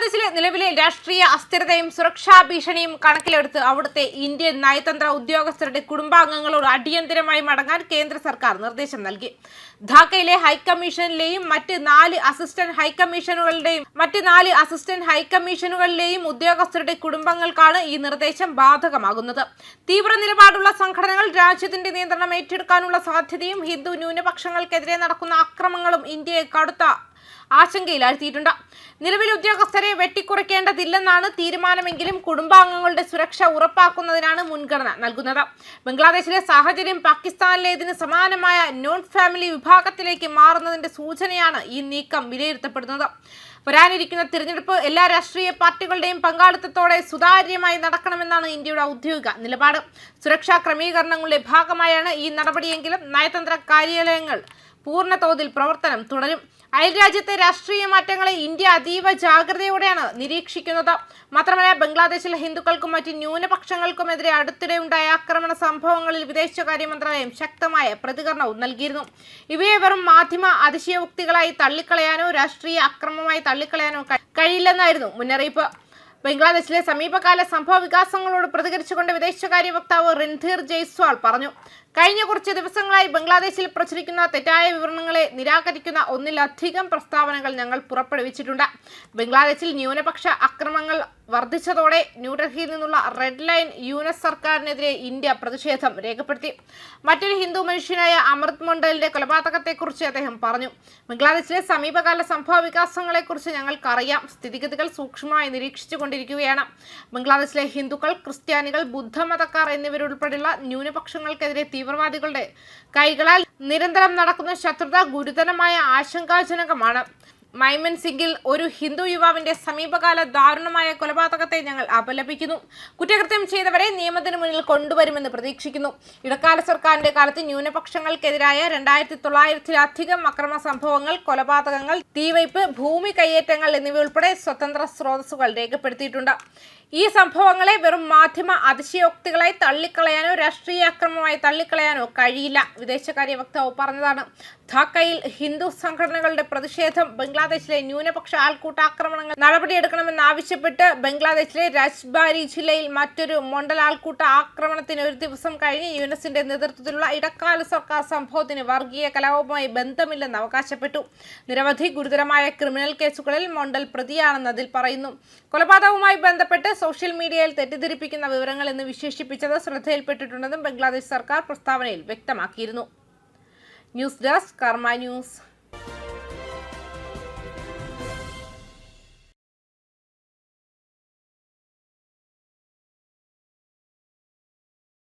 ബംഗ്ലാദേശിലെ നിലവിലെ രാഷ്ട്രീയ അസ്ഥിരതയും സുരക്ഷാ ഭീഷണിയും കണക്കിലെടുത്ത് അവിടുത്തെ ഇന്ത്യൻ നയതന്ത്ര ഉദ്യോഗസ്ഥരുടെ കുടുംബാംഗങ്ങളോട് അടിയന്തരമായി മടങ്ങാൻ കേന്ദ്ര സർക്കാർ നിർദ്ദേശം നൽകി. ധാക്കയിലെ ഹൈക്കമ്മീഷനിലെയും മറ്റ് നാല് അസിസ്റ്റന്റ് ഹൈക്കമ്മീഷനുകളിലെയും ഉദ്യോഗസ്ഥരുടെ കുടുംബങ്ങൾക്കാണ് ഈ നിർദ്ദേശം ബാധകമാകുന്നത്. തീവ്ര നിലപാടുള്ള സംഘടനകൾ രാജ്യത്തിന്റെ നിയന്ത്രണം ഏറ്റെടുക്കാനുള്ള സാധ്യതയും ഹിന്ദു ന്യൂനപക്ഷങ്ങൾക്കെതിരെ നടക്കുന്ന അക്രമങ്ങളും ഇന്ത്യയെ കടുത്ത ആശങ്കയിലാഴ്ത്തിയിട്ടുണ്ട്. നിലവിലെ ഉദ്യോഗസ്ഥരെ വെട്ടിക്കുറയ്ക്കേണ്ടതില്ലെന്നാണ് തീരുമാനമെങ്കിലും കുടുംബാംഗങ്ങളുടെ സുരക്ഷ ഉറപ്പാക്കുന്നതിനാണ് മുൻഗണന നൽകുന്നത്. ബംഗ്ലാദേശിലെ സാഹചര്യം പാകിസ്ഥാനിലേതിന് സമാനമായ നോൺ ഫാമിലി വിഭാഗത്തിലേക്ക് മാറുന്നതിന്റെ സൂചനയാണ് ഈ നീക്കം വിലയിരുത്തപ്പെടുന്നത്. വരാനിരിക്കുന്ന തിരഞ്ഞെടുപ്പ് എല്ലാ രാഷ്ട്രീയ പാർട്ടികളുടെയും പങ്കാളിത്തത്തോടെ സുതാര്യമായി നടക്കണമെന്നാണ് ഇന്ത്യയുടെ ഔദ്യോഗിക നിലപാട്. സുരക്ഷാ ക്രമീകരണങ്ങളുടെ ഭാഗമായാണ് ഈ നടപടിയെങ്കിലും നയതന്ത്ര കാര്യാലയങ്ങൾ പൂർണ്ണ തോതിൽ പ്രവർത്തനം തുടരും. അയൽരാജ്യത്തെ രാഷ്ട്രീയ മാറ്റങ്ങളെ ഇന്ത്യ അതീവ ജാഗ്രതയോടെയാണ് നിരീക്ഷിക്കുന്നത്. മാത്രമല്ല, ബംഗ്ലാദേശിലെ ഹിന്ദുക്കൾക്കും മറ്റ് ന്യൂനപക്ഷങ്ങൾക്കുമെതിരെ അടുത്തിടെ ഉണ്ടായ ആക്രമണ സംഭവങ്ങളിൽ വിദേശകാര്യ മന്ത്രാലയം ശക്തമായ പ്രതികരണവും നൽകിയിരുന്നു. ഇവയെ വെറും മാധ്യമ അതിശയോക്തികളായി തള്ളിക്കളയാനോ രാഷ്ട്രീയ അക്രമമായി തള്ളിക്കളയാനോ കഴിയില്ലെന്നായിരുന്നു മുന്നറിയിപ്പ്. ബംഗ്ലാദേശിലെ സമീപകാല സംഭവ വികാസങ്ങളോട് പ്രതികരിച്ചുകൊണ്ട് വിദേശകാര്യ വക്താവ് രൺധീർ ജയ്സ്വാൾ പറഞ്ഞു, കഴിഞ്ഞ കുറച്ച് ദിവസങ്ങളായി ബംഗ്ലാദേശിൽ പ്രചരിക്കുന്ന തെറ്റായ വിവരണങ്ങളെ നിരാകരിക്കുന്ന ഒന്നിലധികം പ്രസ്താവനകൾ ഞങ്ങൾ പുറപ്പെടുവിച്ചിട്ടുണ്ട്. ബംഗ്ലാദേശിൽ ന്യൂനപക്ഷ അക്രമങ്ങൾ വർദ്ധിച്ചതോടെ ന്യൂഡൽഹിയിൽ നിന്നുള്ള റെഡ് ലൈൻ യുഎസ് സർക്കാരിനെതിരെ ഇന്ത്യ പ്രതിഷേധം രേഖപ്പെടുത്തി. മറ്റൊരു ഹിന്ദു മനുഷ്യനായ അമൃത് മണ്ഡലിന്റെ കൊലപാതകത്തെക്കുറിച്ച് അദ്ദേഹം പറഞ്ഞു, ബംഗ്ലാദേശിലെ സമീപകാല സംഭവ വികാസങ്ങളെക്കുറിച്ച് ഞങ്ങൾക്കറിയാം. സ്ഥിതിഗതികൾ സൂക്ഷ്മമായി നിരീക്ഷിച്ചുകൊണ്ടിരിക്കുകയാണ്. ബംഗ്ലാദേശിലെ ഹിന്ദുക്കൾ, ക്രിസ്ത്യാനികൾ, ബുദ്ധമതക്കാർ എന്നിവരുൾപ്പെടെയുള്ള ന്യൂനപക്ഷങ്ങൾക്കെതിരെ തീവ്രവാദികളുടെ കൈകളാൽ നിരന്തരം നടക്കുന്ന ശത്രുത ഗുരുതരമായ ആശങ്കാജനകമാണ്. മൈമൻ സിംഗിൽ ഒരു ഹിന്ദു യുവാവിന്റെ സമീപകാല ദാരുണമായ കൊലപാതകത്തെ ഞങ്ങൾ അപലപിക്കുന്നു. കുറ്റകൃത്യം ചെയ്തവരെ നിയമത്തിന് മുന്നിൽ കൊണ്ടുവരുമെന്ന് പ്രതീക്ഷിക്കുന്നു. ഇടക്കാല സർക്കാരിന്റെ കാലത്ത് ന്യൂനപക്ഷങ്ങൾക്കെതിരായ 2900-ലധികം അക്രമ സംഭവങ്ങൾ, കൊലപാതകങ്ങൾ, തീവയ്പ്, ഭൂമി കയ്യേറ്റങ്ങൾ എന്നിവയുൾപ്പെടെ സ്വതന്ത്ര സ്രോതസ്സുകൾ രേഖപ്പെടുത്തിയിട്ടുണ്ട്. ഈ സംഭവങ്ങളെ വെറും മാധ്യമ അതിശയോക്തികളായി തള്ളിക്കളയാനോ രാഷ്ട്രീയ അക്രമമായി തള്ളിക്കളയാനോ കഴിയില്ല, വിദേശകാര്യ വക്താവ് പറഞ്ഞതാണ്. ധാക്കയിൽ ഹിന്ദു സംഘടനകളുടെ പ്രതിഷേധം ബംഗ്ലാദേശിലെ ന്യൂനപക്ഷ ആൾക്കൂട്ടാക്രമണങ്ങൾ നടപടിയെടുക്കണമെന്നാവശ്യപ്പെട്ട് ബംഗ്ലാദേശിലെ രാജ്ബാരി ജില്ലയിൽ മറ്റൊരു മൊണ്ടൽ ആൾക്കൂട്ട ആക്രമണത്തിന് ഒരു ദിവസം കഴിഞ്ഞ് യുഎസിന്റെ നേതൃത്വത്തിലുള്ള ഇടക്കാല സർക്കാർ സംഭവത്തിന് വർഗീയ കലാപവുമായി ബന്ധമില്ലെന്ന് അവകാശപ്പെട്ടു. നിരവധി ഗുരുതരമായ ക്രിമിനൽ കേസുകളിൽ മൊണ്ടൽ പ്രതിയാണെന്ന് അതിൽ പറയുന്നു. കൊലപാതകവുമായി ബന്ധപ്പെട്ട് സോഷ്യൽ മീഡിയയിൽ തെറ്റിദ്ധരിപ്പിക്കുന്ന വിവരങ്ങൾ എന്ന് വിശേഷിപ്പിച്ചത് ശ്രദ്ധയിൽപ്പെട്ടിട്ടുണ്ടെന്നും ബംഗ്ലാദേശ് സർക്കാർ പ്രസ്താവനയിൽ വ്യക്തമാക്കിയിരുന്നു. ന്യൂസ് ഡെസ്ക് കർമ്മ ന്യൂസ്.